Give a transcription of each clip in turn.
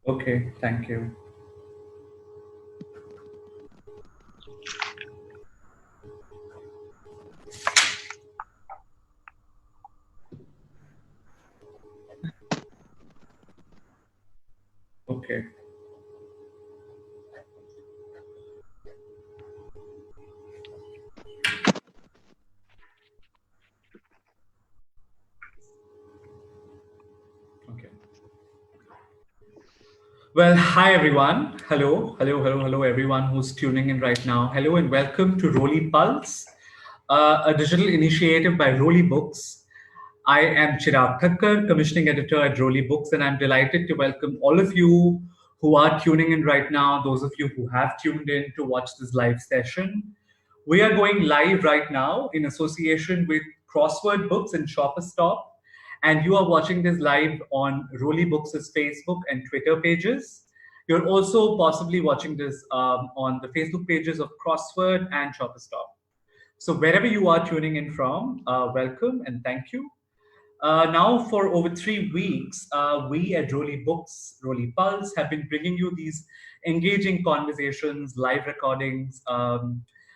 Okay, thank you. Okay. Okay. Well, hi everyone. Hello, everyone who's tuning in right now. Hello and welcome to Roli Pulse, a digital initiative by Roli Books. I am Chirag Thakkar, commissioning editor at Roli Books, and I'm delighted to welcome all of you who are tuning in right now, those of you who have tuned in to watch this live session. We are going live right now in association with Crossword Books and Shopper Stop, and you are watching this live on Roli Books' Facebook and Twitter pages. You're also possibly watching this on the Facebook pages of Crossword and Shopper Stop. So wherever you are tuning in from, welcome and thank you. Now, for over 3 weeks, we at Roli Books, Roli Pulse have been bringing you these engaging conversations, live recordings,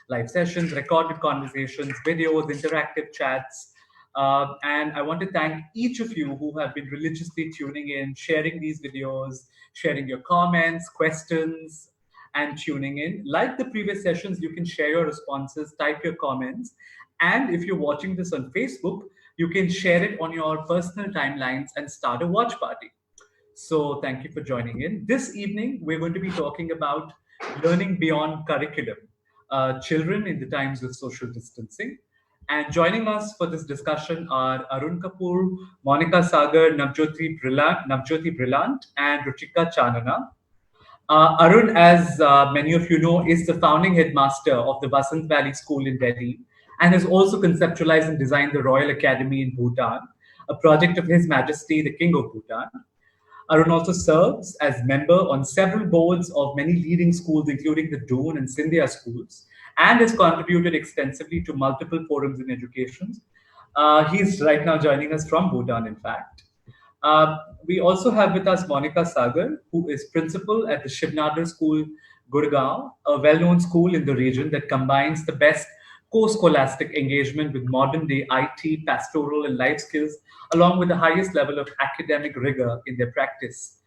live sessions, recorded conversations, videos, interactive chats. And I want to thank each of you who have been religiously tuning in, sharing these videos, sharing your comments, questions, and tuning in. Like the previous sessions, you can share your responses, type your comments. And if you're watching this on Facebook, you can share it on your personal timelines and start a watch party. So thank you for joining in. This evening, we're going to be talking about learning beyond curriculum, children in the times of social distancing. And joining us for this discussion are Arun Kapur, Monica Sagar, Navjyoti Brillant, and Ruchika Chanana. Arun, as many of you know, is the founding headmaster of the Vasant Valley School in Delhi and has also conceptualized and designed the Royal Academy in Bhutan, a project of His Majesty, the King of Bhutan. Arun also serves as member on several boards of many leading schools, including the Doon and Scindia schools, and has contributed extensively to multiple forums in education. He's right now joining us from Bhutan, in fact. Uh, we also have with us Monica Sagar, who is principal at the Shivnadar School, Gurgaon, a well-known school in the region that combines the best co-scholastic engagement with modern-day IT, pastoral, and life skills, along with the highest level of academic rigor in their practice.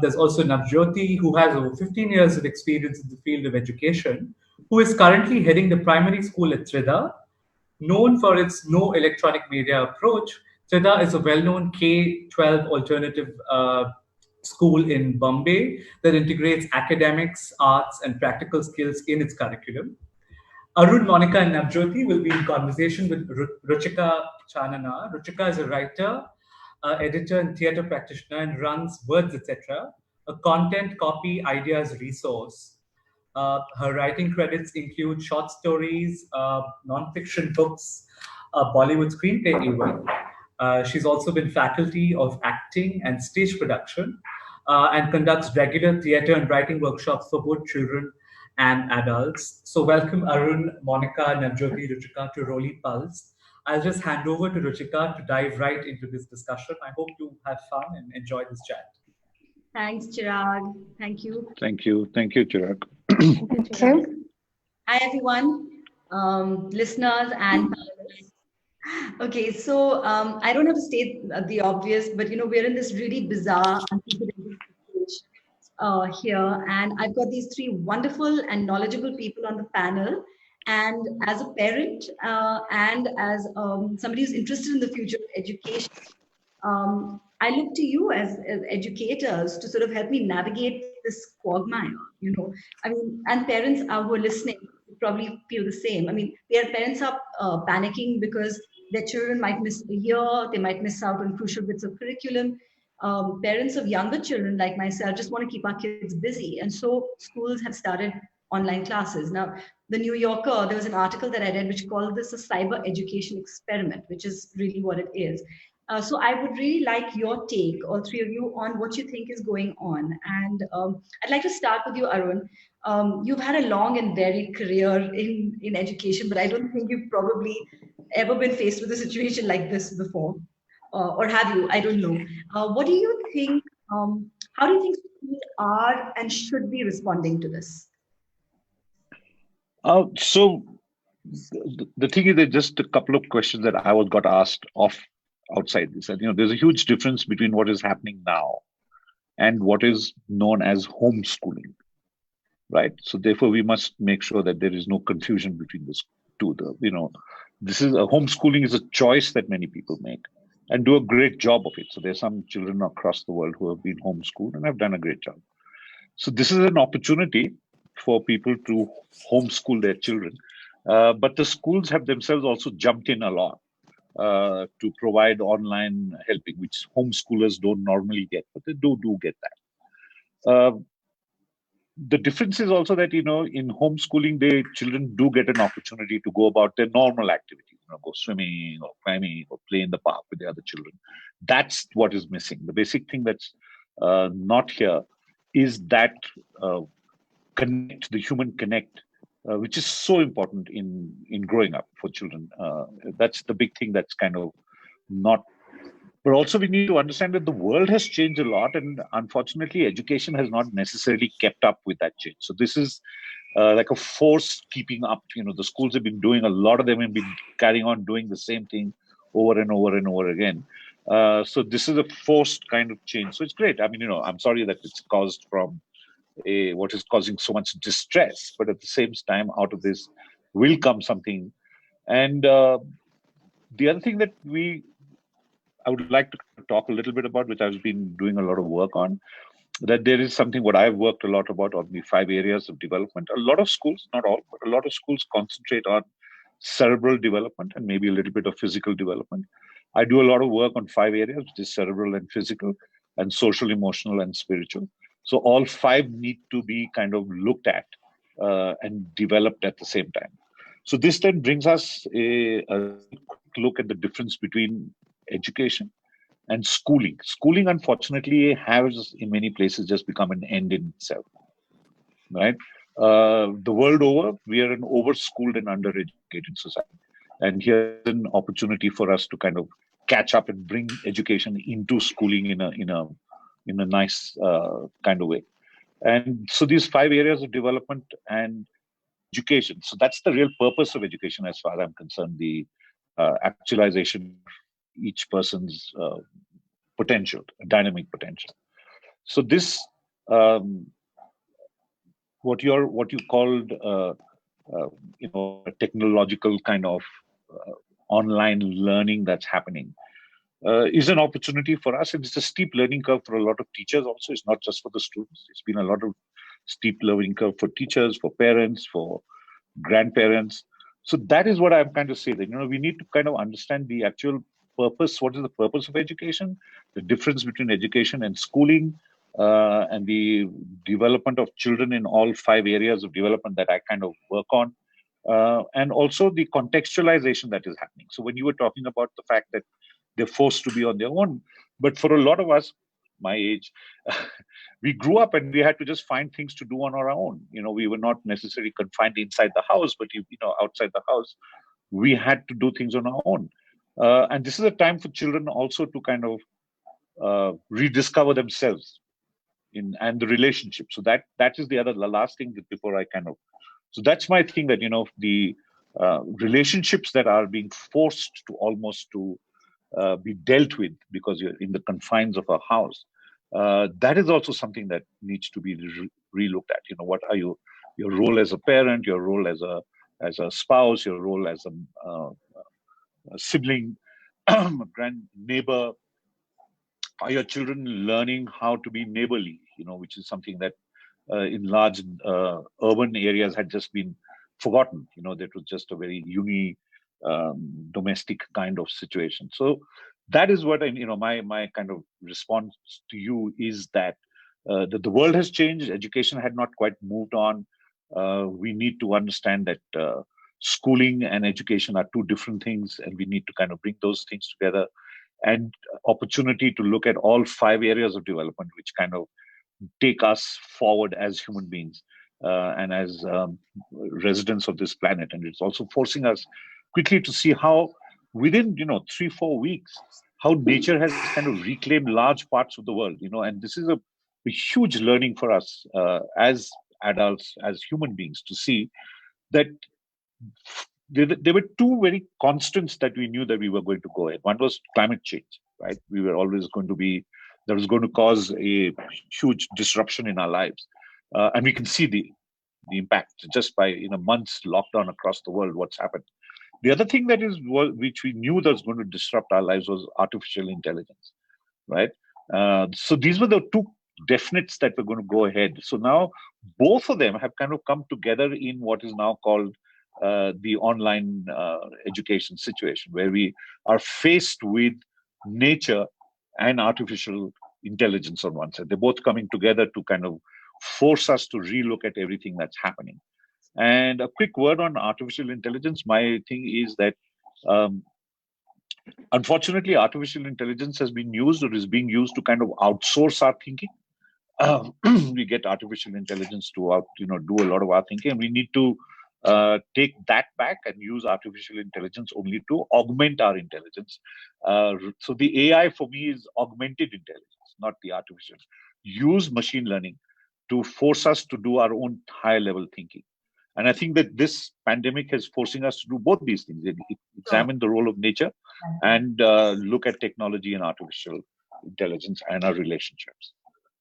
There's also Navjyoti, who has over 15 years of experience in the field of education, who is currently heading the primary school at Trida. Known for its no electronic media approach, Trida is a well-known K-12 alternative school in Bombay that integrates academics, arts, and practical skills in its curriculum. Arun, Monica, and Navjyoti will be in conversation with Ruchika Chanana. Ruchika is a writer, editor, and theatre practitioner and runs Words, etc., a content copy ideas resource. Her writing credits include short stories, non-fiction books, Bollywood screenplay even. She's also been faculty of acting and stage production and conducts regular theatre and writing workshops for both children and adults. So welcome Arun, Monica, Navjyoti, Ruchika to Roli Pulse. I'll just hand over to Ruchika to dive right into this discussion. I hope you have fun and enjoy this chat. Thanks, Chirag. Thank you. Thank you. Thank you, Chirag. Thank you. Hi, everyone, listeners and okay, so I don't have to state the obvious, but we're in this really bizarre, unprecedented situation here, and I've got these three wonderful and knowledgeable people on the panel. And as a parent and as somebody who's interested in the future of education, I look to you as educators to sort of help me navigate this quagmire, I mean, and parents who are listening probably feel the same. I mean, their parents are panicking because their children might miss a year, they might miss out on crucial bits of curriculum. Parents of younger children like myself just want to keep our kids busy. And so schools have started online classes. Now, the New Yorker, there was an article that I read which called this a cyber education experiment, which is really what it is. So I would really like your take, all three of you, on what you think is going on. And I'd like to start with you, Arun. You've had a long and varied career in education, but I don't think you've probably ever been faced with a situation like this before. or have you? I don't know. What do you think? How do you think schools are and should be responding to this? So the thing is, there's just a couple of questions that I was got asked off outside this. And there's a huge difference between what is happening now and what is known as homeschooling, right? So therefore, we must make sure that there is no confusion between this two. This is a homeschooling is a choice that many people make and do a great job of it. So there's some children across the world who have been homeschooled and have done a great job. So this is an opportunity for people to homeschool their children. But the schools have themselves also jumped in a lot to provide online helping, which homeschoolers don't normally get, but they do get that. The difference is also that in homeschooling, the children do get an opportunity to go about their normal activities, go swimming or climbing or play in the park with the other children. That's what is missing. The basic thing that's not here is that the human connect, which is so important in growing up for children. That's the big thing that's kind of not. But also we need to understand that the world has changed a lot, and unfortunately, education has not necessarily kept up with that change. So this is like a force keeping up. The schools have been doing, a lot of them have been carrying on doing the same thing over and over and over again. So this is a forced kind of change. So it's great. I mean, I'm sorry that it's caused from what is causing so much distress, but at the same time, out of this will come something. And the other thing that I would like to talk a little bit about, which I've been doing a lot of work on, that there is something what I've worked a lot about on the 5 areas of development. A lot of schools, not all, but a lot of schools concentrate on cerebral development and maybe a little bit of physical development. I do a lot of work on 5 areas, which is cerebral and physical and social, emotional, and spiritual. So all 5 need to be kind of looked at and developed at the same time. So this then brings us a quick look at the difference between education and schooling. Schooling, unfortunately, has in many places just become an end in itself, right? The world over, we are an over-schooled and under-educated society. And here's an opportunity for us to kind of catch up and bring education into schooling in a nice kind of way. And so these 5 areas of development and education. So that's the real purpose of education, as far as I'm concerned, the actualization of each person's potential, dynamic potential. So this, what you called, a technological kind of online learning that's happening, is an opportunity for us. And it's a steep learning curve for a lot of teachers also. It's not just for the students. It's been a lot of steep learning curve for teachers, for parents, for grandparents. So that is what I'm kind of saying, that, we need to kind of understand the actual purpose. What is the purpose of education? The difference between education and schooling, and the development of children in all 5 areas of development that I kind of work on. And also the contextualization that is happening. So when you were talking about the fact that they're forced to be on their own, but for a lot of us, my age, we grew up and we had to just find things to do on our own. We were not necessarily confined inside the house, but outside the house, we had to do things on our own. And this is a time for children also to kind of rediscover themselves and the relationship. So that is the last thing that before I kind of. So that's my thing, that the relationships that are being forced to almost to be dealt with because you're in the confines of a house. That is also something that needs to be re-looked at. What are your role as a parent, your role as a spouse, your role as a sibling, grand neighbor? Are your children learning how to be neighborly? Which is something that in large urban areas had just been forgotten. That was just a very domestic kind of situation. So that is what my kind of response to you is that the world has changed. Education had not quite moved on. We need to understand that schooling and education are 2 different things, and we need to kind of bring those things together, and opportunity to look at all 5 areas of development, which kind of take us forward as human beings and as residents of this planet. And it's also forcing us quickly to see how within 3-4 weeks, how nature has kind of reclaimed large parts of the world, and this is a huge learning for us as adults, as human beings, to see that there were two very constants that we knew that we were going to go in. One was climate change, right? We were always going to be, that was going to cause a huge disruption in our lives. And we can see the impact just by months lockdown across the world, what's happened. The other thing that is which we knew that was going to disrupt our lives was artificial intelligence, right? So these were the two definites that were going to go ahead. So now both of them have kind of come together in what is now called the online education situation, where we are faced with nature and artificial intelligence on one side. They're both coming together to kind of force us to relook at everything that's happening. And a quick word on artificial intelligence. My thing is that unfortunately, artificial intelligence has been used or is being used to kind of outsource our thinking. We get artificial intelligence to do a lot of our thinking, and we need to take that back and use artificial intelligence only to augment our intelligence. So the AI for me is augmented intelligence, not the artificial. Use machine learning to force us to do our own higher level thinking. And I think that this pandemic is forcing us to do both these things: examine the role of nature and look at technology and artificial intelligence and our relationships.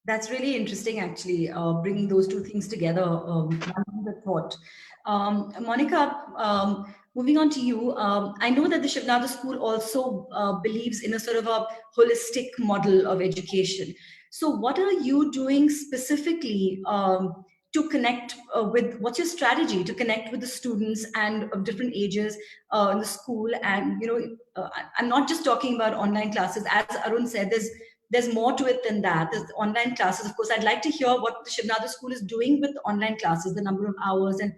That's really interesting, actually, bringing those two things together. One the thought. Monica, moving on to you, I know that the Shivnada School also believes in a sort of a holistic model of education. So, what are you doing specifically to connect with? What's your strategy to connect with the students and of different ages in the school? And I'm not just talking about online classes. As Arun said, there's more to it than that. There's online classes. Of course, I'd like to hear what the Shivnada School is doing with online classes, the number of hours and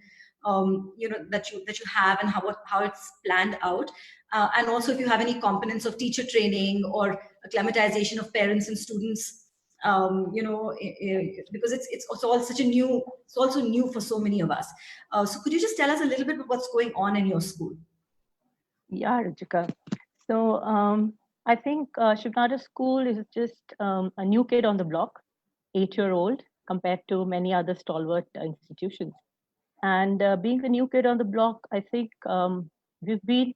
that you have, and how it's planned out. And also, if you have any components of teacher training or acclimatization of parents and students, because it's all such a new, it's also new for so many of us. So could you just tell us a little bit of what's going on in your school? Yeah, Ruchika. So I think Shivnada School is just a new kid on the block, 8-year-old, compared to many other stalwart institutions. And being the new kid on the block, I think we've been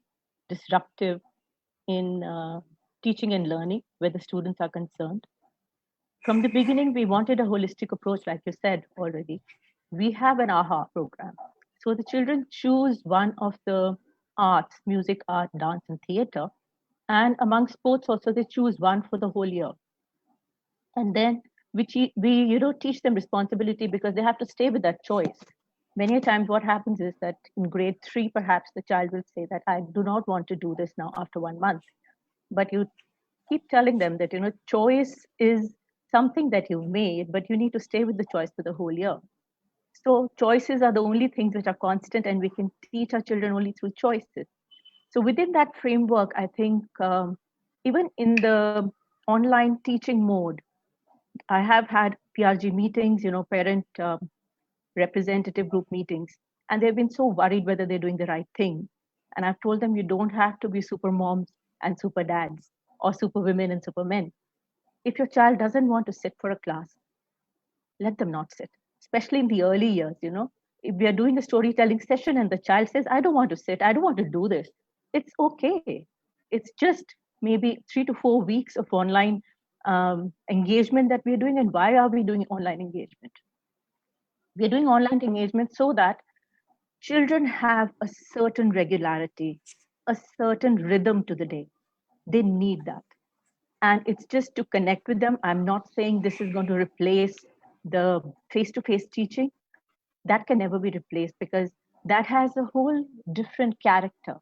disruptive in teaching and learning where the students are concerned. From the beginning, we wanted a holistic approach, like you said already. We have an AHA program. So the children choose one of the arts: music, art, dance, and theater. And among sports also, they choose one for the whole year. And then we teach them responsibility, because they have to stay with that choice. Many times what happens is that in grade 3, perhaps the child will say that I do not want to do this now after 1 month. But you keep telling them that, choice is something that you've made, but you need to stay with the choice for the whole year. So choices are the only things which are constant, and we can teach our children only through choices. So within that framework, I think even in the online teaching mode, I have had PRG meetings, parent representative group meetings, and they've been so worried whether they're doing the right thing. And I've told them, you don't have to be super moms and super dads or super women and super men. If your child doesn't want to sit for a class, let them not sit, especially in the early years. If we are doing a storytelling session and the child says, I don't want to sit, I don't want to do this, it's okay. It's just maybe 3 to 4 weeks of online engagement that we're doing. And why are we doing online engagement? We're doing online engagement so that children have a certain regularity, a certain rhythm to the day. They need that. And it's just to connect with them. I'm not saying this is going to replace the face-to-face teaching. That can never be replaced, because that has a whole different character.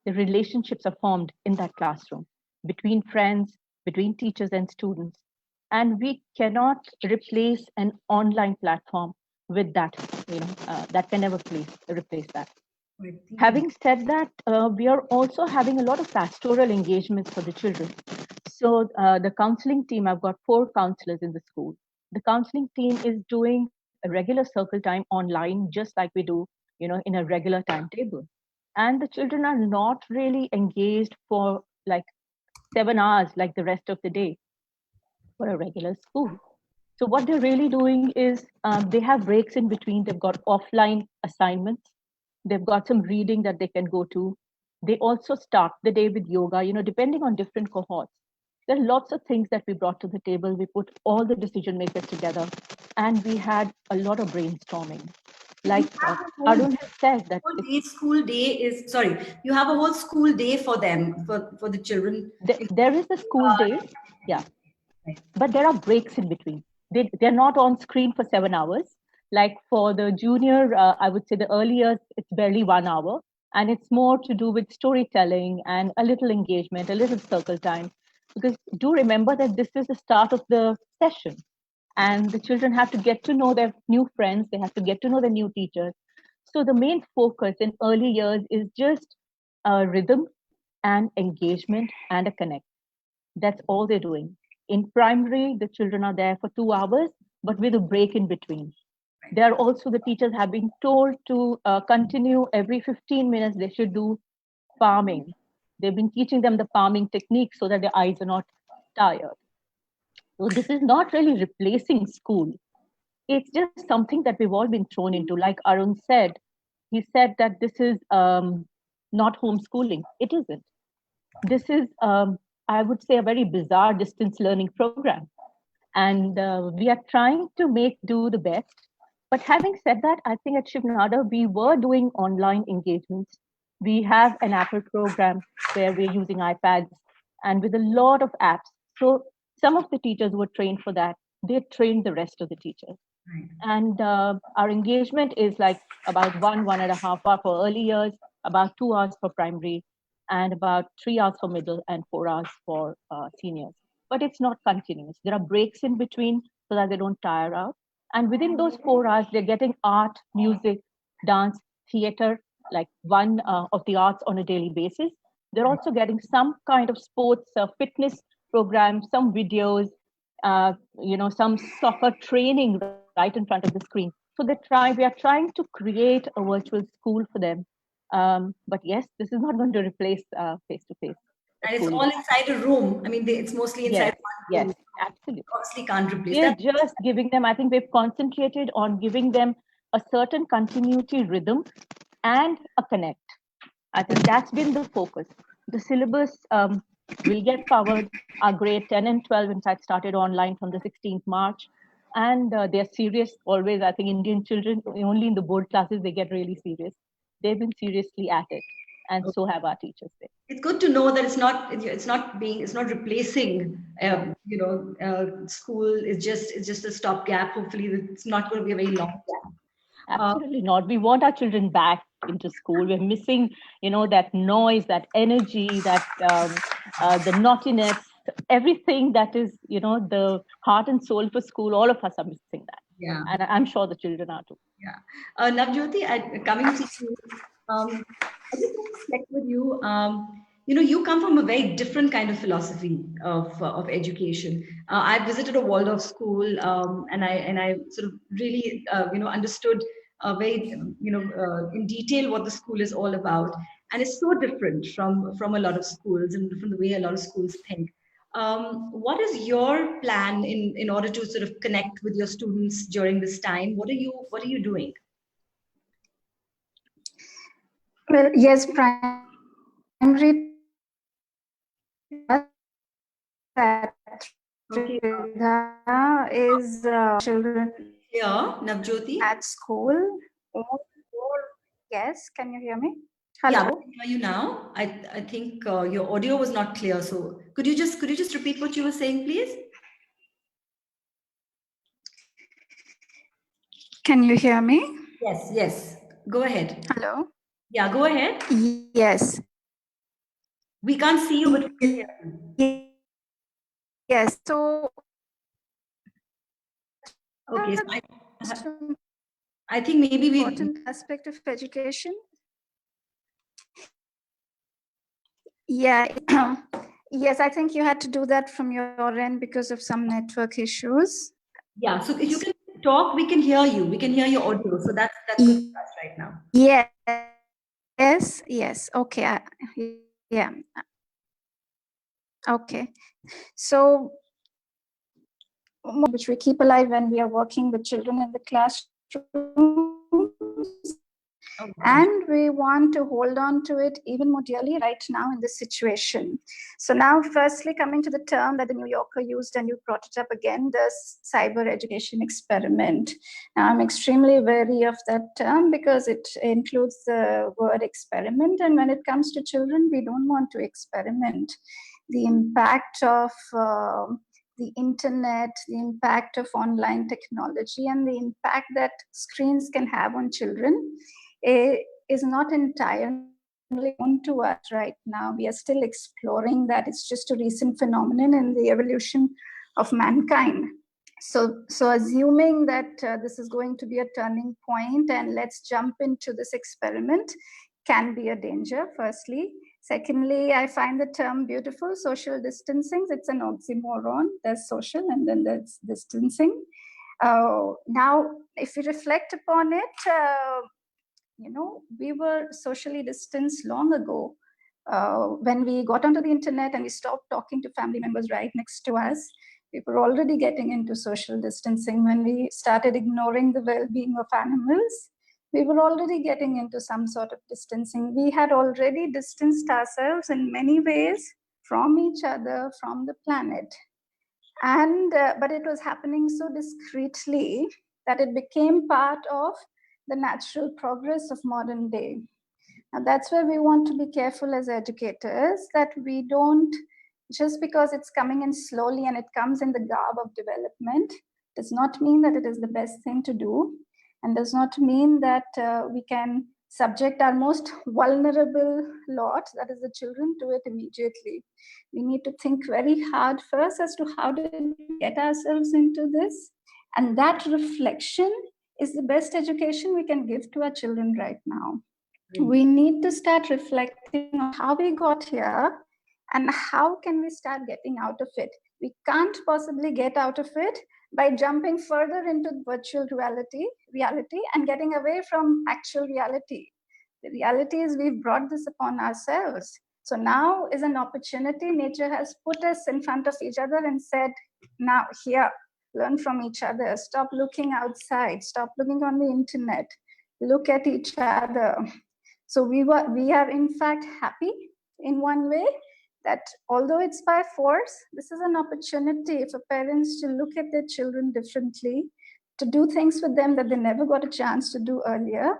The relationships are formed in that classroom between friends, between teachers and students. And we cannot replace an online platform with that. That can never replace that. Having said that, we are also having a lot of pastoral engagements for the children. So the counseling team, I've got 4 counselors in the school. The counseling team is doing a regular circle time online, just like we do, in a regular timetable. And the children are not really engaged for like 7 hours like the rest of the day for a regular school. So what they're really doing is they have breaks in between. They've got offline assignments. They've got some reading that they can go to. They also start the day with yoga, depending on different cohorts. There are lots of things that we brought to the table. We put all the decision makers together and we had a lot of brainstorming. Like Arun has said that you have a whole school day for them, for the children. There is a school day, yeah, but there are breaks in between. They're not on screen for 7 hours. Like for the junior, I would say the early years, it's barely 1 hour. And it's more to do with storytelling and a little engagement, a little circle time. Because do remember that this is the start of the session. And the children have to get to know their new friends. They have to get to know the new teachers. So the main focus in early years is just rhythm and engagement and a connect. That's all they're doing. In primary, the children are there for 2 hours, but with a break in between. There are also the teachers have been told to continue every 15 minutes. They should do palming. They've been teaching them the palming technique so that their eyes are not tired. So this is not really replacing school. It's just something that we've all been thrown into. Like Arun said, he said that this is not homeschooling. It isn't. This is, I would say, a very bizarre distance learning program. And we are trying to do the best. But having said that, I think at Shivnada, we were doing online engagements. We have an Apple program where we're using iPads and with a lot of apps. So some of the teachers were trained for that. They trained the rest of the teachers. Right. And our engagement is like about 1.5 hours for early years, about 2 hours for primary, and about 3 hours for middle and 4 hours for seniors. But it's not continuous. There are breaks in between so that they don't tire out. And within those 4 hours, they're getting art, music, dance, theater, like one of the arts on a daily basis. They're also getting some kind of sports, fitness programs, some videos, some soccer training right in front of the screen. So we are trying to create a virtual school for them. But yes, this is not going to replace face-to-face. And it's all inside a room. I mean, it's mostly inside one room. Yes, absolutely. Obviously can't replace We're that. just giving them, I think we've concentrated on giving them a certain continuity rhythm and a connect. I think that's been the focus. The syllabus will get covered. Our grade 10 and 12, in fact, started online from the 16th March. And they're serious always. I think Indian children, only in the board classes, they get really serious. They've been seriously at it. And so have our teachers there. It's good to know that it's not replacing, school. It's just a stopgap. Hopefully it's not going to be a very long gap. Absolutely not. We want our children back into school. We're missing, that noise, that energy, that the naughtiness, everything that is, the heart and soul for school. All of us are missing that. Yeah. And I'm sure the children are too. Yeah. Navjyoti, coming to you, I just want to check with you. You come from a very different kind of philosophy of education. I visited a Waldorf school, and I sort of really understood very in detail what the school is all about, and it's so different from a lot of schools and from the way a lot of schools think. What is your plan in order to sort of connect with your students during this time? What are you doing? Well, yes, primary is children Navjyoti at school. Yes, can you hear me? Hello. Yeah, I can hear you now. I think your audio was not clear. So could you just repeat what you were saying, please? Can you hear me? Yes. Go ahead. Hello. Yeah, go ahead. Yes. We can't see you, but we can hear you. Yes. So. Okay. So I think maybe important aspect of education. Yeah. Yes, I think you had to do that from your end because of some network issues. Yeah. So if you can talk, we can hear you. We can hear your audio. So that's good for us right now. Yes. Okay. Yeah. Okay. So, which we keep alive when we are working with children in the classrooms. And we want to hold on to it even more dearly right now in this situation. So now, firstly, coming to the term that the New Yorker used, and you brought it up again, the cyber education experiment. Now, I'm extremely wary of that term because it includes the word experiment. And when it comes to children, we don't want to experiment. The impact of the internet, the impact of online technology, and the impact that screens can have on children is not entirely known to us right now. We are still exploring that. It's just a recent phenomenon in the evolution of mankind. So assuming that this is going to be a turning point and let's jump into this experiment can be a danger, firstly. Secondly, I find the term beautiful, social distancing. It's an oxymoron. There's social and then there's distancing. Now, if we reflect upon it, we were socially distanced long ago. When we got onto the internet and we stopped talking to family members right next to us, we were already getting into social distancing. When we started ignoring the well-being of animals, we were already getting into some sort of distancing. We had already distanced ourselves in many ways from each other, from the planet. And but it was happening so discreetly that it became part of the natural progress of modern day. And that's where we want to be careful as educators, that we don't, just because it's coming in slowly and it comes in the garb of development, does not mean that it is the best thing to do, and does not mean that we can subject our most vulnerable lot, that is the children, to it immediately. We need to think very hard first as to how did we get ourselves into this, and that reflection is the best education we can give to our children right now. We need to start reflecting on how we got here and how can we start getting out of it. We can't possibly get out of it by jumping further into virtual reality and getting away from actual reality. The reality is we've brought this upon ourselves. So now is an opportunity. Nature has put us in front of each other and said, now here, learn from each other. Stop looking outside. Stop looking on the internet. Look at each other. So we are in fact happy in one way that although it's by force, this is an opportunity for parents to look at their children differently, to do things with them that they never got a chance to do earlier,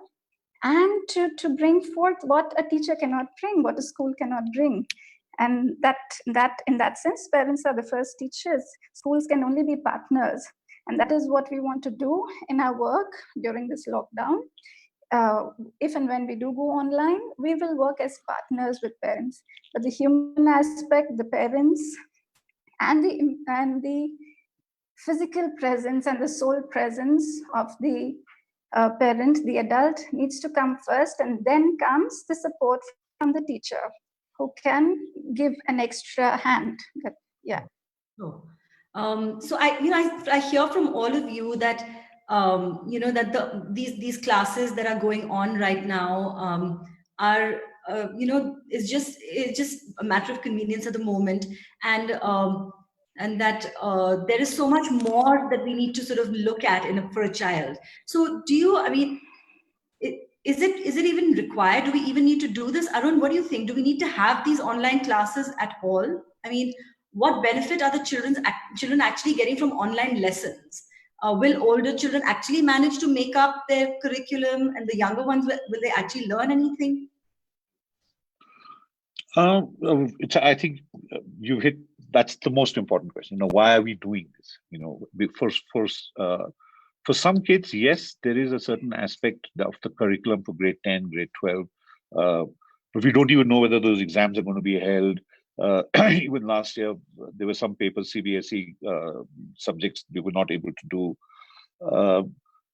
and to bring forth what a teacher cannot bring, what a school cannot bring. And that in that sense, parents are the first teachers. Schools can only be partners. And that is what we want to do in our work during this lockdown. If and when we do go online, we will work as partners with parents. But the human aspect, the parents, and the physical presence and the soul presence of the parent, the adult, needs to come first, and then comes the support from the teacher, who can give an extra hand. But, yeah. So I hear from all of you that that these classes that are going on right now are it's just a matter of convenience at the moment, and that there is so much more that we need to sort of look at for a child. So is it even required? Do we even need to do this? Arun, what do you think? Do we need to have these online classes at all? I mean, what benefit are the children actually getting from online lessons? Will older children actually manage to make up their curriculum, and the younger ones, will they actually learn anything? I think you hit. That's the most important question. Why are we doing this? For some kids, yes, there is a certain aspect of the curriculum for grade 10, grade 12. But we don't even know whether those exams are going to be held. Even last year, there were some papers, CBSE subjects, we were not able to do.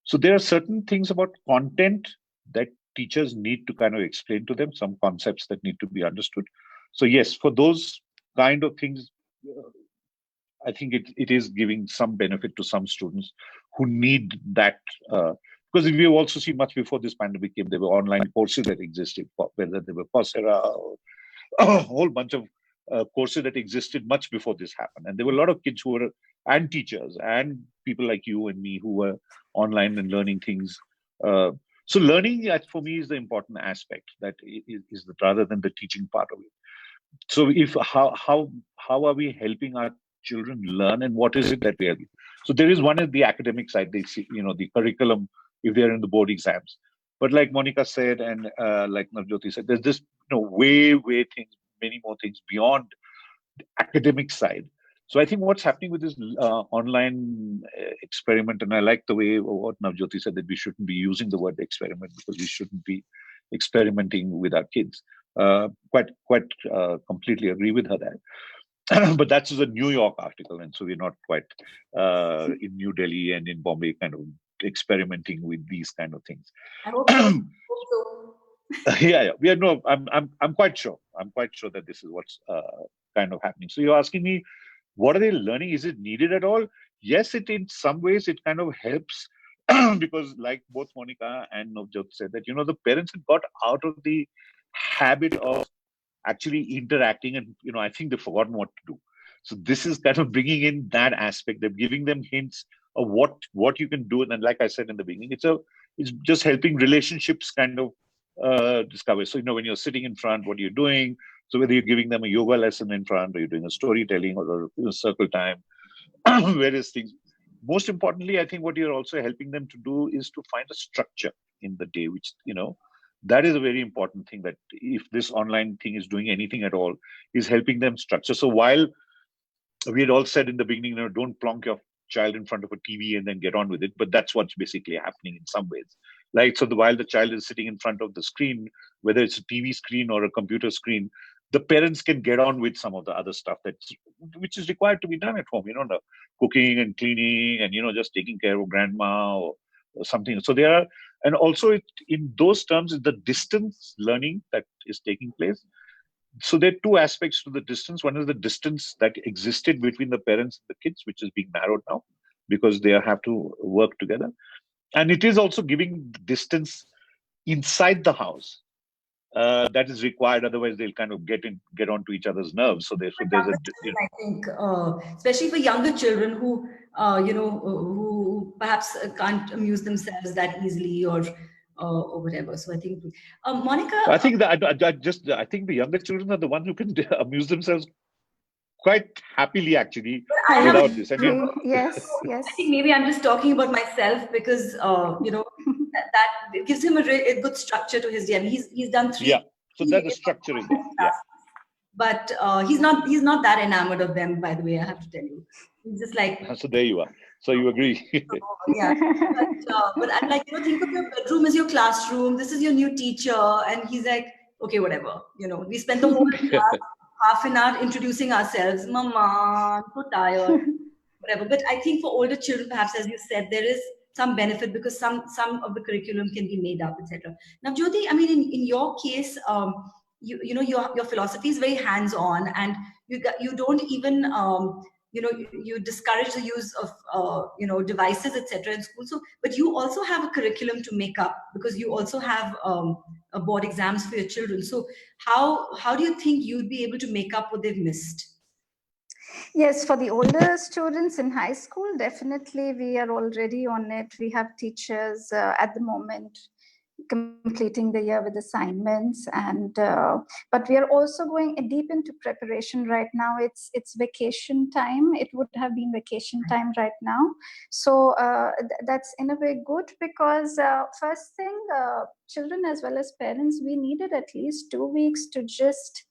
So there are certain things about content that teachers need to kind of explain to them, some concepts that need to be understood. So yes, for those kind of things, I think it is giving some benefit to some students who need that. Because we have also seen much before this pandemic came, there were online courses that existed, whether they were Coursera or a whole bunch of courses that existed much before this happened. And there were a lot of kids who were, and teachers and people like you and me who were online and learning things. So learning for me is the important aspect that is rather than the teaching part of it. So if how are we helping our children learn, and what is it that we are? So there is one is the academic side. They see, the curriculum if they are in the board exams. But like Monica said, and like Navjyoti said, there's this way things, many more things beyond the academic side. So I think what's happening with this online experiment, and I like the way what Navjyoti said, that we shouldn't be using the word experiment because we shouldn't be experimenting with our kids. Quite completely agree with her that. But that's a New York article, and so we're not quite in New Delhi and in Bombay kind of experimenting with these kind of things. I hope so. Yeah. No, I'm quite sure. I'm quite sure that this is what's kind of happening. So you're asking me, what are they learning? Is it needed at all? Yes, in some ways it kind of helps because, like both Monica and Navjyoti said, that the parents have got out of the habit of actually interacting, and I think they've forgotten what to do. So this is kind of bringing in that aspect. They're giving them hints of what you can do, and then, like I said in the beginning, it's just helping relationships kind of discover. So when you're sitting in front, what are you doing? So whether you're giving them a yoga lesson in front, or you're doing a storytelling, or circle time, various things. Most importantly, I think what you're also helping them to do is to find a structure in the day, which that is a very important thing, that if this online thing is doing anything at all, is helping them structure. So while we had all said in the beginning, don't plonk your child in front of a TV and then get on with it, but that's what's basically happening in some ways. Like, so while the child is sitting in front of the screen, whether it's a TV screen or a computer screen, the parents can get on with some of the other stuff which is required to be done at home, the cooking and cleaning and, just taking care of grandma or something. So there are, and also in those terms, is the distance learning that is taking place. So there are two aspects to the distance. One is the distance that existed between the parents and the kids, which is being narrowed now because they have to work together. And it is also giving distance inside the house. That is required, otherwise they'll kind of get onto each other's nerves. So there's I think, especially for younger children who who perhaps can't amuse themselves that easily or whatever. So I think, Monica, I think that I think the younger children are the ones who can amuse themselves quite happily, actually, without this. Yes. I think maybe I'm just talking about myself because that gives him a good structure to his day. He's done 3. Yeah. So that the structure is there. Yeah. But he's not that enamored of them, by the way, I have to tell you. He's just like... So there you are. So you agree. Yeah. But I'm like, think of your bedroom as your classroom. This is your new teacher. And he's like, okay, whatever. We spent the whole class, half an hour introducing ourselves. Mama, I'm so tired. Whatever. But I think for older children, perhaps, as you said, there is some benefit because some of the curriculum can be made up, etc. Now, Jyoti, I mean, in your case, your philosophy is very hands-on, and you don't even you discourage the use of devices, etc. in school. So, but you also have a curriculum to make up because you also have board exams for your children. So, how do you think you'd be able to make up what they've missed? Yes, for the older students in high school, definitely we are already on it. We have teachers at the moment completing the year with assignments, and but we are also going deep into preparation right now. It's vacation time. It would have been vacation time right now, so that's in a way good because first thing, children as well as parents, we needed at least 2 weeks to just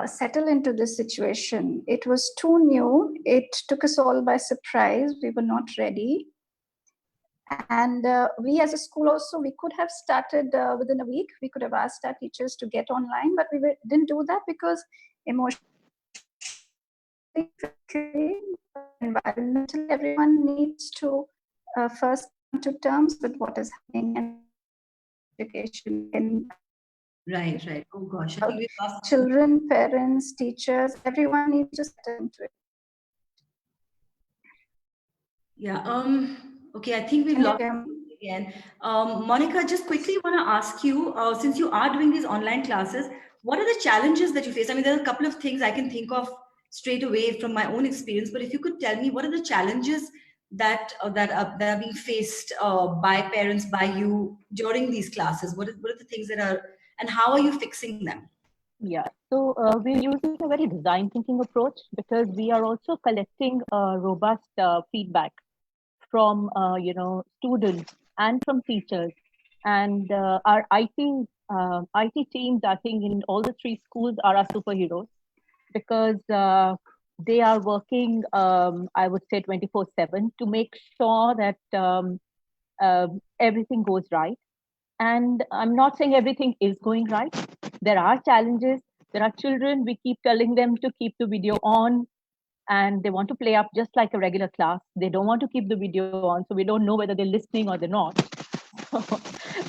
settle into this situation. It was too new. It took us all by surprise. We were not ready. And we as a school also, we could have started within a week. We could have asked our teachers to get online, but we didn't do that because emotionally, environmentally, everyone needs to first come to terms with what is happening in education. Right. Oh gosh. Children, parents, teachers, everyone needs to step into it. Yeah. Okay, I think we've lost again. Monica, just quickly want to ask you, since you are doing these online classes, what are the challenges that you face? I mean, there are a couple of things I can think of straight away from my own experience, but if you could tell me, what are the challenges that are being faced by parents, by you during these classes? What are the things that are, and how are you fixing them? Yeah, so we're using a very design thinking approach because we are also collecting robust feedback from students and from teachers, and our IT teams, I think, in all the three schools are our superheroes because they are working, I would say, 24/7 to make sure that everything goes right. And I'm not saying everything is going right. There are challenges. There are children, we keep telling them to keep the video on and they want to play up just like a regular class. They don't want to keep the video on, so we don't know whether they're listening or they're not.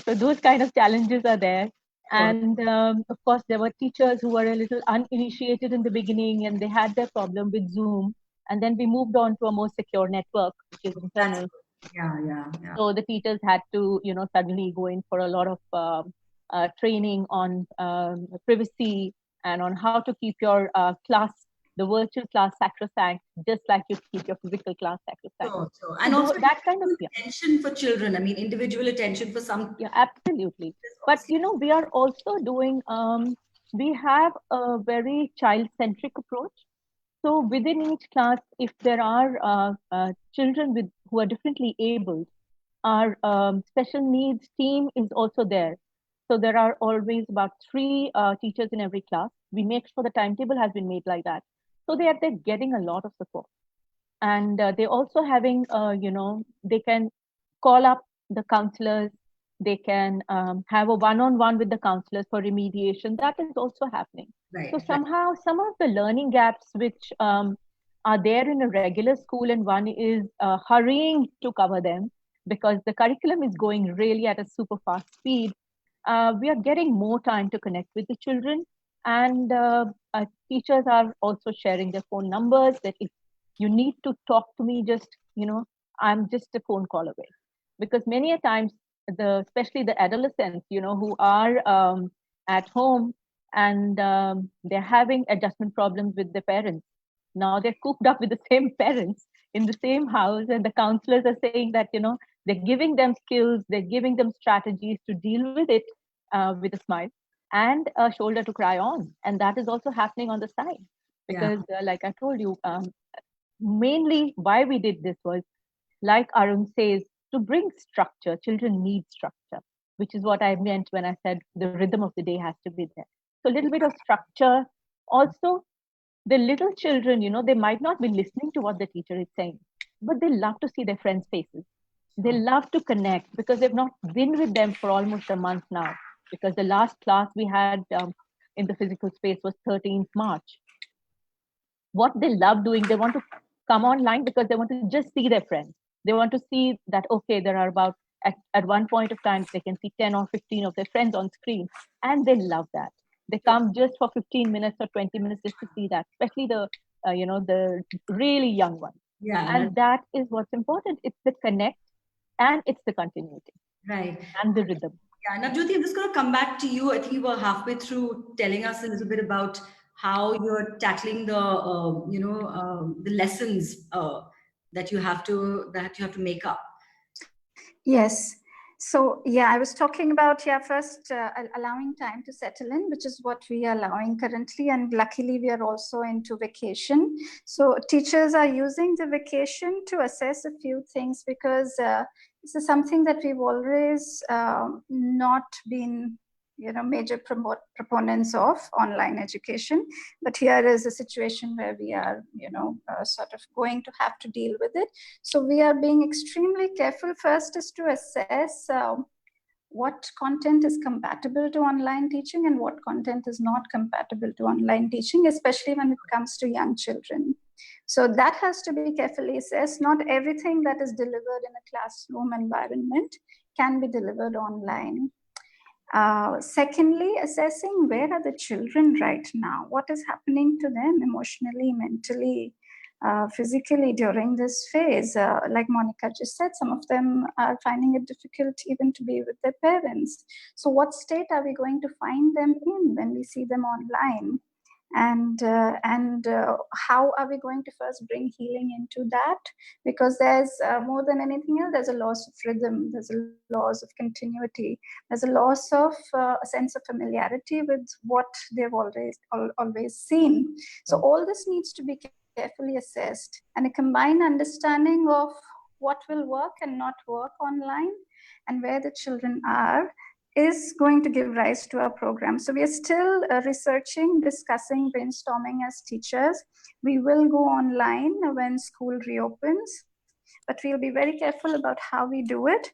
So those kind of challenges are there. And of course, there were teachers who were a little uninitiated in the beginning and they had their problem with Zoom. And then we moved on to a more secure network, which is internal. Yeah. So the teachers had to, suddenly go in for a lot of training on privacy and on how to keep your class, the virtual class, sacrosanct, just like you keep your physical class sacrosanct. So. And also that kind of attention for children. I mean, individual attention for some. Yeah, absolutely. But we are also doing. We have a very child-centric approach. So within each class, if there are children who are differently abled, our special needs team is also there. So there are always about 3 teachers in every class. We make sure the timetable has been made like that. So they're getting a lot of support. And they're also having, they can call up the counselors. They can have a one-on-one with the counselors for remediation. That is also happening. Right, so somehow some of the learning gaps which are there in a regular school, and one is hurrying to cover them because the curriculum is going really at a super fast speed. We are getting more time to connect with the children, and teachers are also sharing their phone numbers, that if you need to talk to me, just, I'm just a phone call away. Because many a times, especially the adolescents, who are at home and they're having adjustment problems with their parents. Now they're cooped up with the same parents in the same house, and the counselors are saying that, they're giving them skills, they're giving them strategies to deal with it with a smile and a shoulder to cry on. And that is also happening on the side. Because like I told you, mainly why we did this was, like Arun says, to bring structure. Children need structure, which is what I meant when I said the rhythm of the day has to be there. So a little bit of structure. Also, the little children, they might not be listening to what the teacher is saying, but they love to see their friends' faces. They love to connect because they've not been with them for almost a month now. Because the last class we had in the physical space was 13th March. What they love doing, they want to come online because they want to just see their friends. They want to see that, okay, there are about, at one point of time, they can see 10 or 15 of their friends on screen, and they love that. They come just for 15 minutes or 20 minutes just to see that, especially the really young ones. And that is what's important. It's the connect and it's the continuity. Right. And the rhythm. Yeah, Navjyoti, I'm just going to come back to you. I think you were halfway through telling us a little bit about how you're tackling the lessons that you have to make up. Yes. So yeah, I was talking about first allowing time to settle in, which is what we are allowing currently, and luckily we are also into vacation. So teachers are using the vacation to assess a few things, because this is something that we've always not been major proponents of online education, but here is a situation where we are sort of going to have to deal with it. So we are being extremely careful. First is to assess what content is compatible to online teaching and what content is not compatible to online teaching, especially when it comes to young children. So that has to be carefully assessed. Not everything that is delivered in a classroom environment can be delivered online. Secondly, assessing where are the children right now, what is happening to them emotionally, mentally, physically during this phase. Like Monica just said, some of them are finding it difficult even to be with their parents. So what state are we going to find them in when we see them online? And how are we going to first bring healing into that? Because there's more than anything else, there's a loss of rhythm, there's a loss of continuity, there's a loss of a sense of familiarity with what they've always seen. So all this needs to be carefully assessed, and a combined understanding of what will work and not work online and where the children are is going to give rise to our program. So we are still researching, discussing, brainstorming as teachers. We will go online when school reopens, but we'll be very careful about how we do it.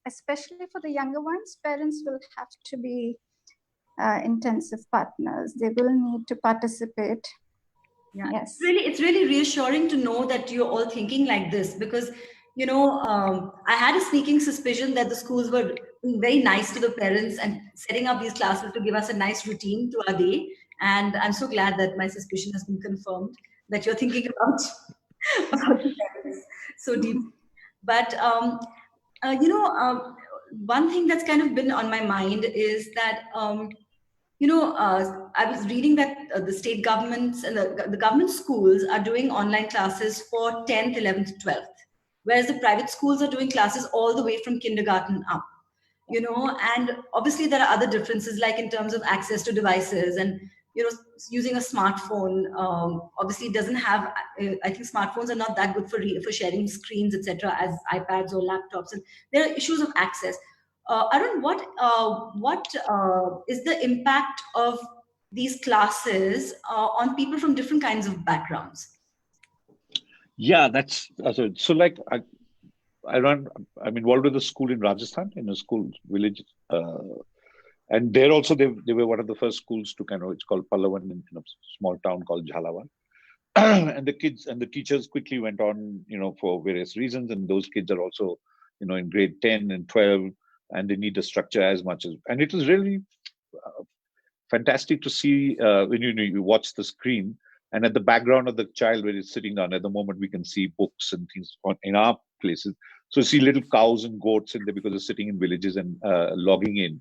Especially for the younger ones, parents will have to be intensive partners. They will need to participate. Yeah, yes. It's really reassuring to know that you're all thinking like this, because I had a sneaking suspicion that the schools were being very nice to the parents and setting up these classes to give us a nice routine to our day. And I'm so glad that my suspicion has been confirmed, that you're thinking about the parents so deep. But one thing that's kind of been on my mind is that I was reading that the state governments and the government schools are doing online classes for 10th, 11th, 12th, whereas the private schools are doing classes all the way from kindergarten up. And obviously there are other differences, like in terms of access to devices and using a smartphone. Obviously doesn't have, I think smartphones are not that good for sharing screens, etc., as iPads or laptops, and there are issues of access. Arun, what is the impact of these classes on people from different kinds of backgrounds? Yeah, that's so like I'm involved with a school in Rajasthan, in a school village, and there also they were one of the first schools to it's called Pallavan, in a small town called Jhalawar. And the kids and the teachers quickly went on, for various reasons, and those kids are also, in grade 10 and 12, and they need a structure as much as, and it was really fantastic to see when you watch the screen, and at the background of the child where he's sitting down, at the moment we can see books and things in our places. So see little cows and goats in there because they're sitting in villages and logging in.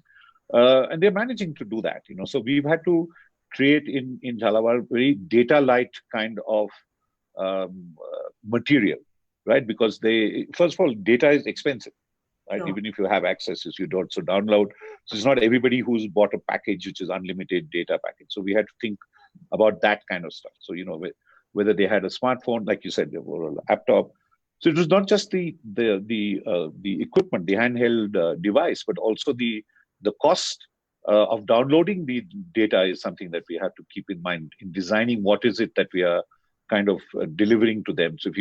And they're managing to do that, So we've had to create in Jhalawar very data light kind of material, right? Because first of all, data is expensive, right? Sure. Even if you have access, you don't. So download. So it's not everybody who's bought a package which is unlimited data package. So we had to think about that kind of stuff. So whether they had a smartphone, like you said, or a laptop. So it was not just the equipment, the handheld device, but also the cost of downloading the data is something that we have to keep in mind in designing what is it that we are kind of delivering to them. So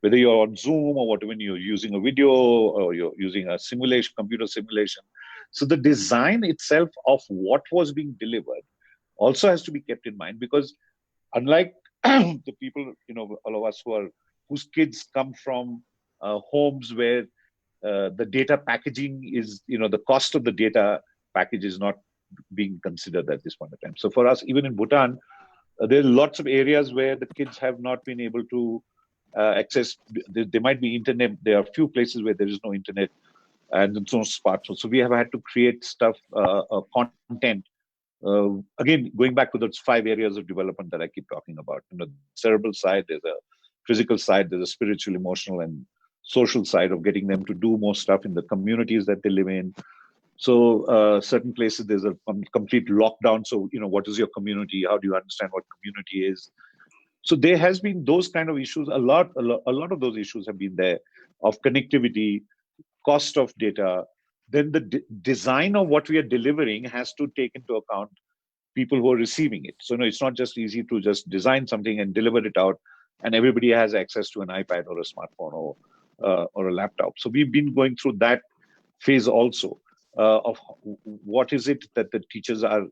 whether you're on Zoom or whatever, you're using a video or you're using a simulation, computer simulation. So the design itself of what was being delivered also has to be kept in mind, because unlike the people, all of us whose kids come from homes where the data packaging is, the cost of the data package is not being considered at this point in time. So for us, even in Bhutan, there are lots of areas where the kids have not been able to access. There might be internet. There are a few places where there is no internet and no smartphones. So we have had to create stuff, content. Again, going back to those 5 areas of development that I keep talking about. The cerebral side, there's a physical side, there's a spiritual, emotional, and social side of getting them to do more stuff in the communities that they live in. So certain places there's a complete lockdown. So what is your community? How do you understand what community is? So there has been those kind of issues. A lot of those issues have been there, of connectivity, cost of data. Then the design of what we are delivering has to take into account people who are receiving it. So it's not just easy to just design something and deliver it out, and everybody has access to an iPad or a smartphone or a laptop. So we've been going through that phase also. Of what is it that the teachers are,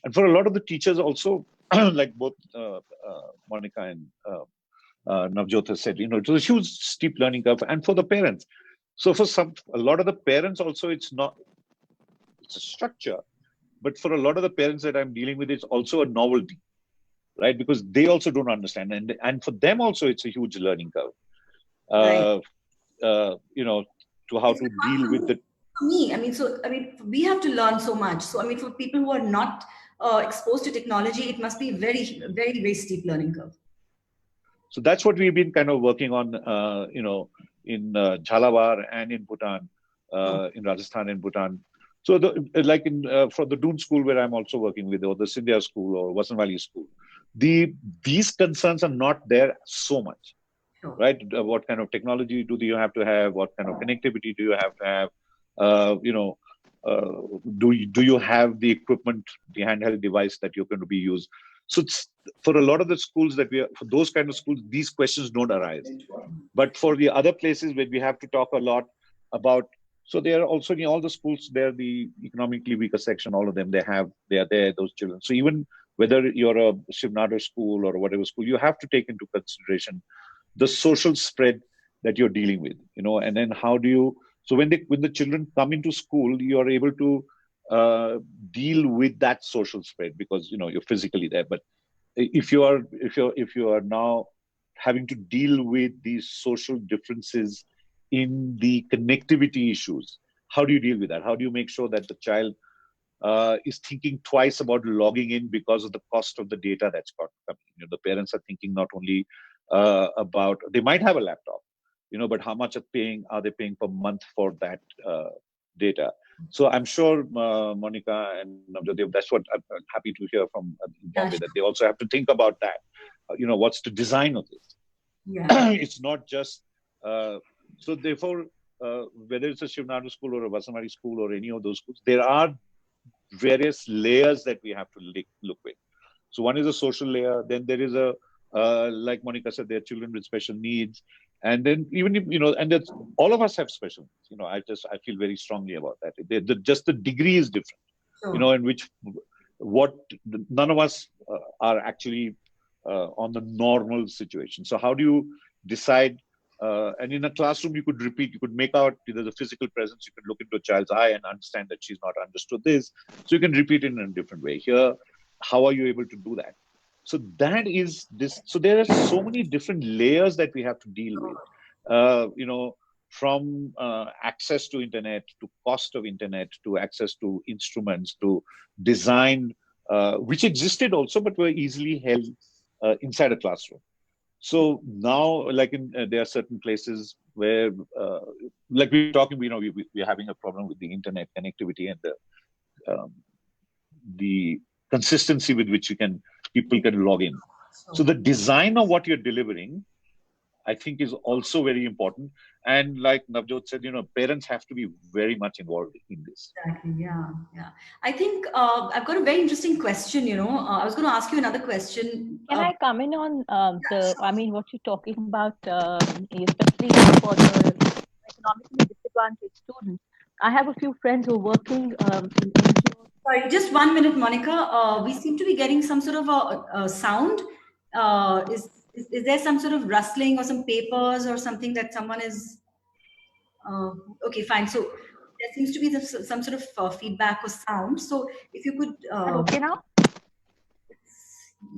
and for a lot of the teachers also, like both Monica and Navjyoti said, it was a huge steep learning curve, and for the parents. So for a lot of the parents also, it's a structure, but for a lot of the parents that I'm dealing with, it's also a novelty, right? Because they also don't understand, and for them also it's a huge learning curve. Right. To how to deal with the. For me, we have to learn so much. So, for people who are not exposed to technology, it must be very, very, very steep learning curve. So that's what we've been kind of working on, in Jhalawar and in Bhutan, in Rajasthan and Bhutan. So for the Doon school where I'm also working with, or the Sindhya school or Vasant Valley school, these concerns are not there so much, right? What kind of technology do you have to have? What kind of connectivity do you have to have? Do you have the equipment, the handheld device that you're going to be used? So for a lot of the schools for those kind of schools, these questions don't arise. But for the other places where we have to talk a lot about, so they are also in all the schools, they're the economically weaker section, all of them, they are there, those children. So even whether you're a Shivnadar school or whatever school, you have to take into consideration the social spread that you're dealing with, and then how do you, so when the children come into school, you are able to deal with that social spread because you're physically there. But if you are now having to deal with these social differences in the connectivity issues, how do you deal with that? How do you make sure that the child is thinking twice about logging in because of the cost of the data that's got coming? The parents are thinking not only about, they might have a laptop, but how much are they paying per month for that data? So I'm sure Monica and Navjyoti, that's what I'm happy to hear from Bombay, that they also have to think about that. What's the design of this? Yeah. It's not just, so therefore, whether it's a Shivnadar school or a Vasant Valley school or any of those schools, there are various layers that we have to look with. So one is a social layer, then there is like Monica said, there are children with special needs. And then even if, and that's, all of us have special needs. I feel very strongly about that. Just the degree is different, none of us are actually on the normal situation. So how do you decide? And in a classroom, you could make out there's a physical presence. You can look into a child's eye and understand that she's not understood this. So you can repeat it in a different way. Here, how are you able to do that? So that is this. So there are so many different layers that we have to deal with. From access to internet, to cost of internet, to access to instruments, to design, which existed also, but were easily held inside a classroom. So now, there are certain places where, like we're talking, we're having a problem with the internet connectivity and the consistency with which people can log in. So the design of what you're delivering, I think, is also very important. And like Navjot said, parents have to be very much involved in this. Exactly. Yeah. I think I've got a very interesting question. I was going to ask you another question. Can I come in on what you're talking about, especially for the economically disadvantaged students? I have a few friends who are working in NGOs. Sorry, just 1 minute, Monica. We seem to be getting some sort of a sound. Is there some sort of rustling or some papers or something that someone is? Okay, fine. So there seems to be some sort of feedback or sound. So if you could. Okay now?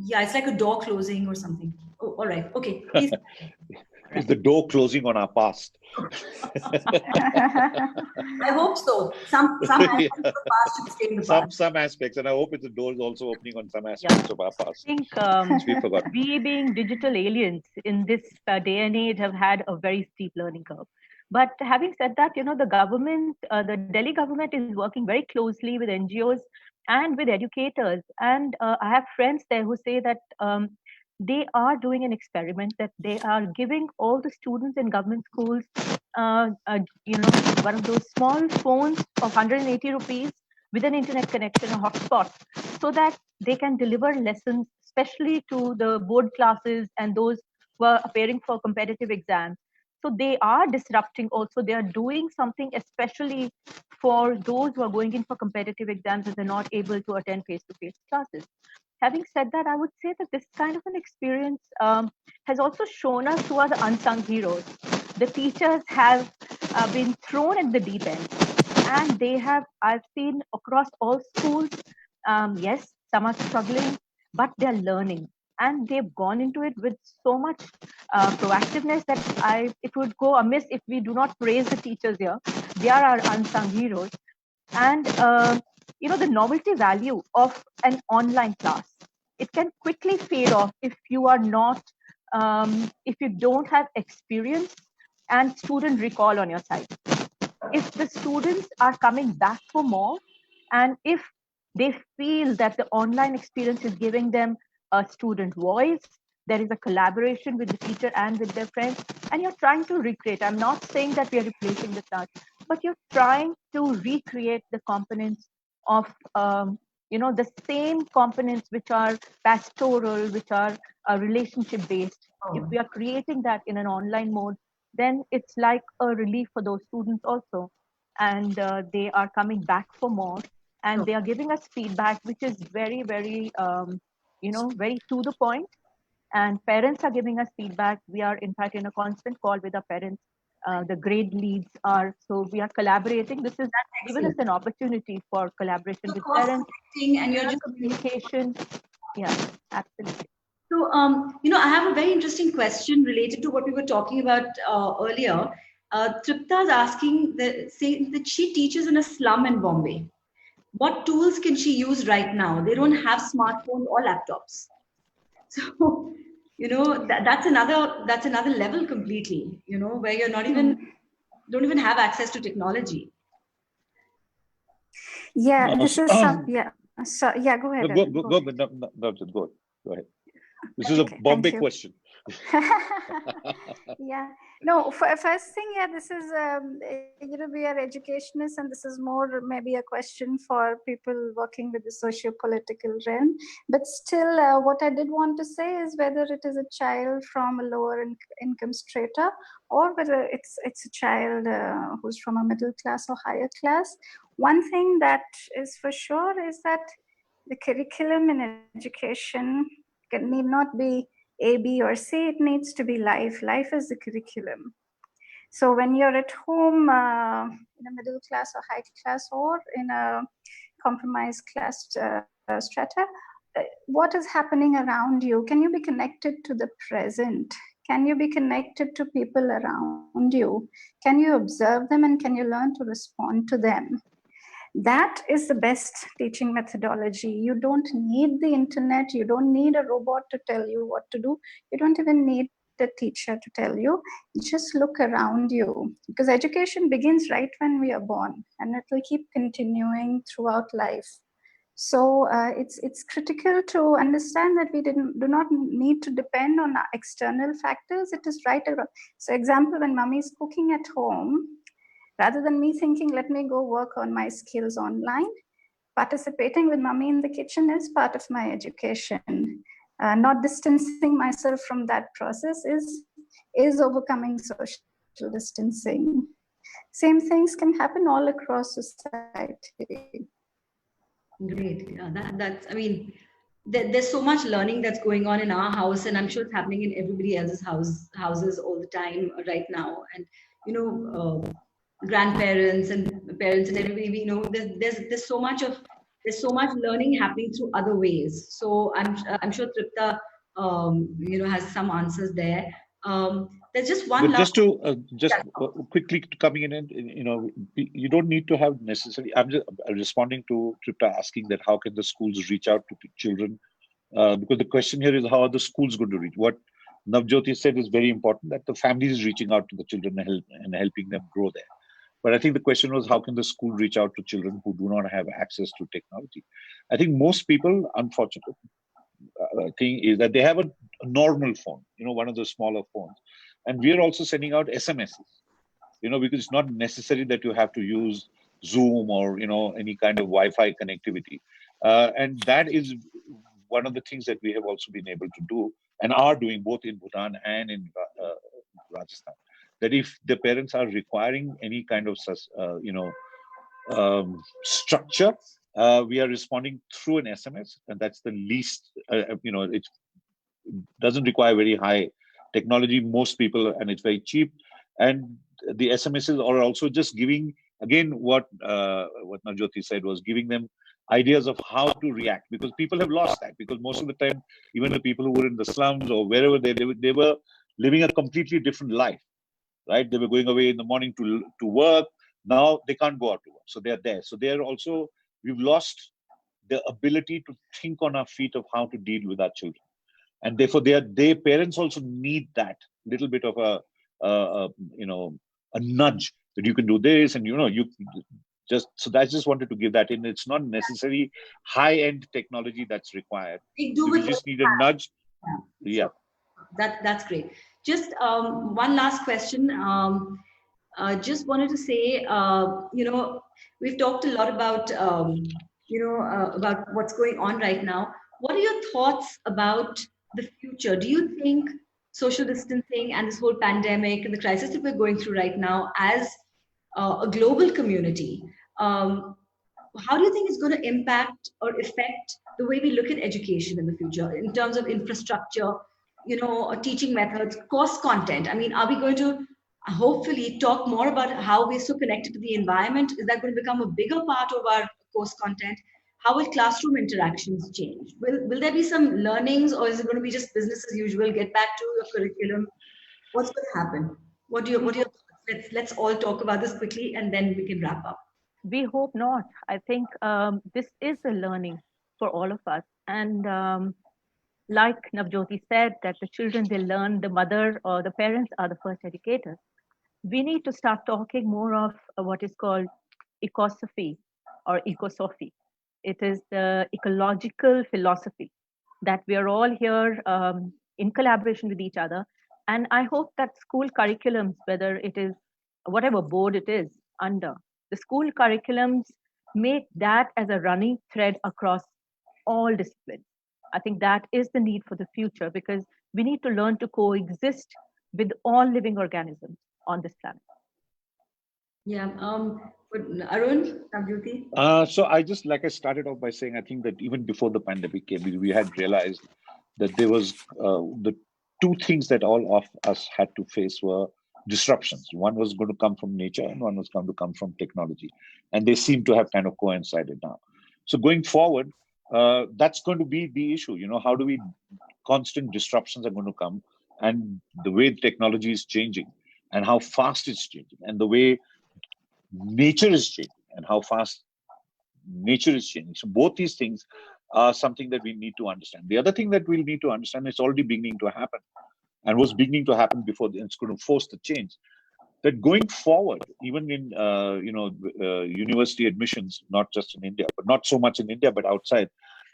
Yeah, it's like a door closing or something. Oh, all right. Okay, please. Is the door closing on our past? I hope so. Some aspects of the past should stay in the past. Some aspects, and I hope the door is also opening on some aspects of our past. I think we being digital aliens in this day and age have had a very steep learning curve. But having said that, the government, the Delhi government is working very closely with NGOs and with educators. And I have friends there who say that they are doing an experiment, that they are giving all the students in government schools, one of those small phones of 180 rupees with an internet connection, a hotspot, so that they can deliver lessons, especially to the board classes and those who are appearing for competitive exams. So they are disrupting also. They are doing something especially for those who are going in for competitive exams and they're not able to attend face-to-face classes. Having said that, I would say that this kind of an experience has also shown us who are the unsung heroes. The teachers have been thrown at the deep end, and I've seen across all schools, yes, some are struggling, but they're learning. and they've gone into it with so much proactiveness that it would go amiss if we do not praise the teachers here. They are our unsung heroes. And the novelty value of an online class, it can quickly fade off if you are not if you don't have experience and student recall on your side. If the students are coming back for more, and if they feel that the online experience is giving them a student voice, there is a collaboration with the teacher and with their friends, and you're trying to recreate. I'm not saying that we are replacing the class, but you're trying to recreate the components of the same components which are pastoral, which are relationship based. If we are creating that in an online mode, then it's like a relief for those students also, and they are coming back for more, and they are giving us feedback which is very, very very to the point, and parents are giving us feedback. We are in fact in a constant call with our parents. The grade leads are, so we are collaborating. This is given us an opportunity for collaboration with parents and you're just communication. Yeah, absolutely. So, I have a very interesting question related to what we were talking about earlier. Tripta is asking, saying that she teaches in a slum in Bombay. What tools can she use right now? They don't have smartphones or laptops. So, that's another level completely, where you're not even, don't even have access to technology. Yeah, this is yeah. So yeah, go ahead. Go ahead. This is a Bombay question. Yeah, no, first thing, yeah, this is we are educationists, and this is more maybe a question for people working with the socio-political realm. But still, what I did want to say is whether it is a child from a lower income strata, or whether it's a child who's from a middle class or higher class, one thing that is for sure is that the curriculum in education need not be A, B, or C. It needs to be life. Life is the curriculum. So when you're at home in a middle class or high class, or in a compromised class strata, what is happening around you? Can you be connected to the present? Can you be connected to people around you? Can you observe them, and can you learn to respond to them? That is the best teaching methodology. You don't need the internet. You don't need a robot to tell you what to do. You don't even need a teacher to tell you. Just look around you, because education begins right when we are born, and it will keep continuing throughout life. So it's critical to understand that we do not need to depend on external factors. It is right around. So example, when mommy is cooking at home, rather than me thinking, let me go work on my skills online, participating with mommy in the kitchen is part of my education. Not distancing myself from that process is overcoming social distancing. Same things can happen all across society. Great. Yeah, that's, I mean, there's so much learning that's going on in our house, and I'm sure it's happening in everybody else's houses all the time right now. And, grandparents and parents and everybody, there's so much learning happening through other ways. So I'm sure Tripta, has some answers there. There's just one last. Just quickly coming in, and you don't need to have necessarily. I'm just responding to Tripta asking that how can the schools reach out to children, because the question here is how are the schools going to reach? What Navjyoti said is very important, that the family is reaching out to the children and helping them grow there. But I think the question was, how can the school reach out to children who do not have access to technology? I think most people, unfortunately, thing is that they have a normal phone, one of the smaller phones. And we are also sending out SMSs, because it's not necessary that you have to use Zoom or, any kind of Wi-Fi connectivity. And that is one of the things that we have also been able to do and are doing both in Bhutan and in Rajasthan. That if the parents are requiring any kind of, structure, we are responding through an SMS, and that's the least, it doesn't require very high technology, most people, and it's very cheap. And the SMSs are also just giving, again, what Navjyoti said was giving them ideas of how to react, because people have lost that. Because most of the time, even the people who were in the slums or wherever they were living a completely different life, right? They were going away in the morning to work. Now they can't go out to work, so they're there. So they're also, we've lost the ability to think on our feet of how to deal with our children, and therefore their parents also need that little bit of a nudge that you can do this, and you just, so I just wanted to give that in. It's not necessarily high-end technology that's required. We do So with you just what need we a have. nudge. Yeah. Yeah. So that's great. Just one last question. Just wanted to say, we've talked a lot about, about what's going on right now. What are your thoughts about the future? Do you think social distancing and this whole pandemic and the crisis that we're going through right now as a global community, how do you think it's going to impact or affect the way we look at education in the future in terms of infrastructure, teaching methods, course content? I mean, are we going to hopefully talk more about how we're so connected to the environment? Is that going to become a bigger part of our course content? How will classroom interactions change? Will there be some learnings, or is it going to be just business as usual? Get back to your curriculum. What's going to happen? What are your thoughts? Let's all talk about this quickly, and then we can wrap up. We hope not. I think this is a learning for all of us. And like Navjyoti said, that the children, they learn, the mother or the parents are the first educators. We need to start talking more of what is called ecosophy or ecosophy. It is the ecological philosophy that we are all here in collaboration with each other. And I hope that school curriculums, whether it is whatever board it is under, the school curriculums make that as a running thread across all disciplines. I think that is the need for the future, because we need to learn to coexist with all living organisms on this planet. Yeah. Arun, Navjyoti? So I started off by saying, I think that even before the pandemic came, we had realized that there was the two things that all of us had to face were disruptions. One was going to come from nature, and one was going to come from technology. And they seem to have kind of coincided now. So going forward, that's going to be the issue. How do we, constant disruptions are going to come, and the way technology is changing, and how fast it's changing, and the way nature is changing, and how fast nature is changing. So both these things are something that we need to understand. The other thing that we'll need to understand is already beginning to happen, and was beginning to happen before, it's going to force the change. That going forward, even in university admissions, not just in India, but not so much in India, but outside,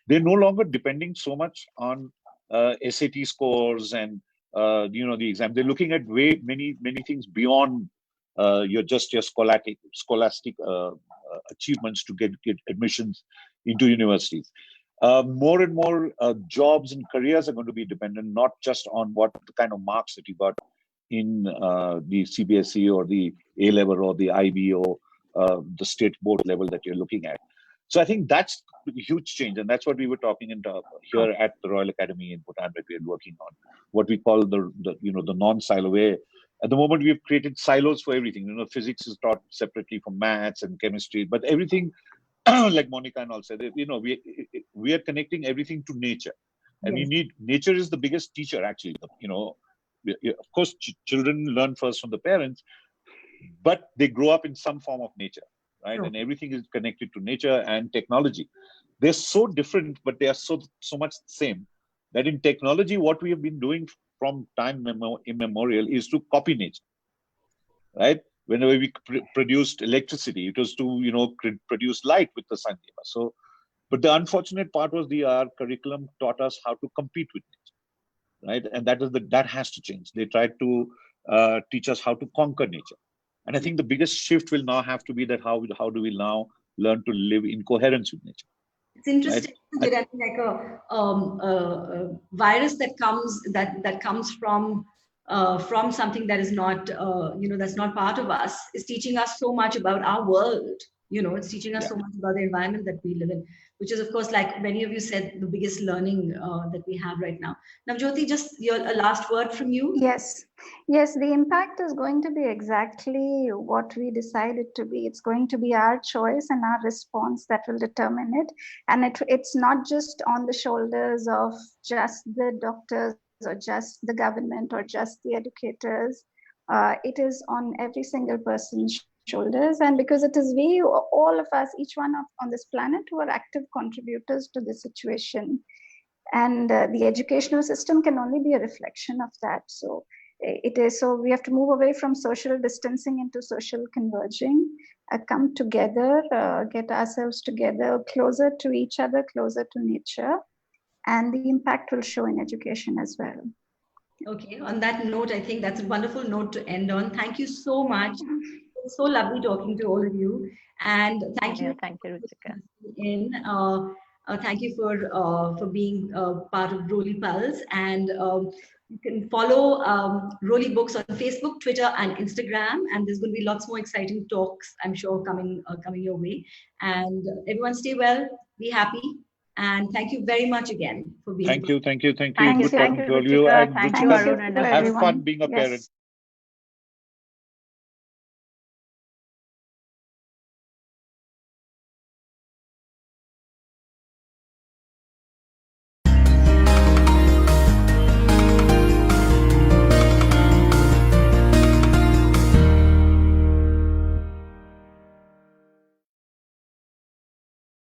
they're no longer depending so much on SAT scores and the exam. They're looking at many things beyond your scholastic achievements to get admissions into universities. More and more jobs and careers are going to be dependent not just on what the kind of marks that you got in the CBSE or the A level or the IB or the state board level that you're looking at. So I think that's a huge change, and that's what we were talking here at the Royal Academy in Bhutan that we are working on. What we call the non-silo way. At the moment, we've created silos for everything. Physics is taught separately from maths and chemistry, but everything, like Monica and all said, we are connecting everything to nature, and Yes. nature is the biggest teacher actually. Of course, children learn first from the parents, but they grow up in some form of nature, right? Sure. And everything is connected to nature and technology. They're so different, but they are so much the same. That in technology, what we have been doing from time immemorial is to copy nature, right? Whenever we produced electricity, it was to produce light with the sun. So, but the unfortunate part was our curriculum taught us how to compete with nature, right? And that has to change. They tried to teach us how to conquer nature, and I think the biggest shift will now have to be that how do we now learn to live in coherence with nature? It's interesting, right? I mean, like a virus that comes from something that is not that's not part of us is teaching us so much about our world, It's teaching us so much about the environment that we live in, which is, of course, like many of you said, the biggest learning that we have right now. Navjyoti, just a last word from you. Yes, the impact is going to be exactly what we decide it to be. It's going to be our choice and our response that will determine it. And it's not just on the shoulders of just the doctors or just the government or just the educators. It is on every single person's shoulders. And because it is we, all of us, each one on this planet, who are active contributors to the situation. And the educational system can only be a reflection of that. So we have to move away from social distancing into social converging, come together, get ourselves together, closer to each other, closer to nature, and the impact will show in education as well. Okay, on that note, I think that's a wonderful note to end on. Thank you so much. It's so lovely talking to all of you. And thank you. Thank you, Ruchika. Thank you for being part of Roli Pulse. And you can follow Roli Books on Facebook, Twitter, and Instagram. And there's going to be lots more exciting talks, I'm sure, coming your way. And everyone stay well, be happy. And thank you very much again for being Thank you. Thank Good you. talking to all of you. And Thank you, Arun. have fun being a parent.